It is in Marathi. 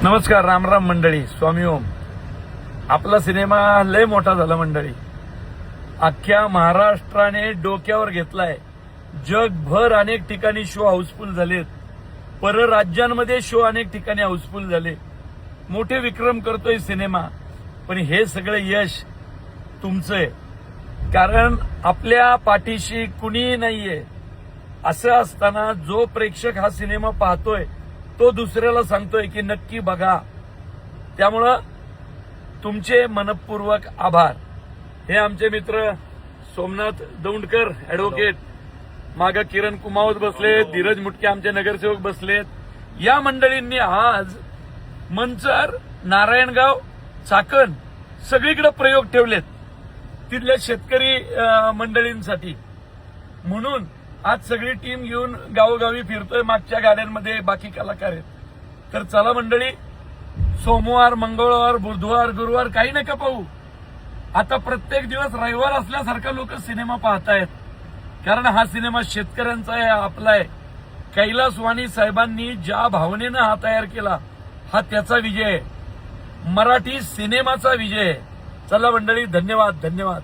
नमस्कार, रामराम मंडळी, स्वामी ओम. आपला सिनेमा लय मोठा झाला मंडळी. अख्ख्या महाराष्ट्राने डोक्यावर घेतलाय. जगभर अनेक ठिकाणी शो हाऊसफुल झालेत. परराज्यांमध्ये शो अनेक ठिकाणी हाऊसफुल झाले. मोठे विक्रम करतोय सिनेमा. पण हे सगळं यश तुमचं आहे, कारण आपल्या पाठीशी कुणीही नाहीये. असं असताना जो प्रेक्षक हा सिनेमा पाहतोय तो दुसऱ्याला सांगतोय की नक्की बघा. त्यामुळं तुमचे मनपूर्वक आभार. हे आमचे मित्र सोमनाथ दौंडकर ऍडव्होकेट, मागं किरण कुमावत बसलेत, धीरज मुटके आमचे नगरसेवक बसलेत. या मंडळींनी आज मंचर, नारायणगाव, चाकण सगळीकडे प्रयोग ठेवलेत तिथल्या शेतकरी मंडळींसाठी. म्हणून आज सगळी टीम घेऊन गावोगावी फिरतोय. मागच्या गाड्यांमध्ये बाकी कलाकार आहेत. तर चला मंडळी, सोमवार, मंगळवार, बुधवार, गुरुवार काही नका पाहू. आता प्रत्येक दिवस रविवार असल्यासारखा लोक सिनेमा पाहतायत, कारण हा सिनेमा शेतकऱ्यांचा आहे, आपला आहे. कैलास वाणी साहेबांनी ज्या भावनेनं हा तयार केला, हा त्याचा विजय आहे. मराठी सिनेमाचा विजय आहे. चला मंडळी, धन्यवाद धन्यवाद.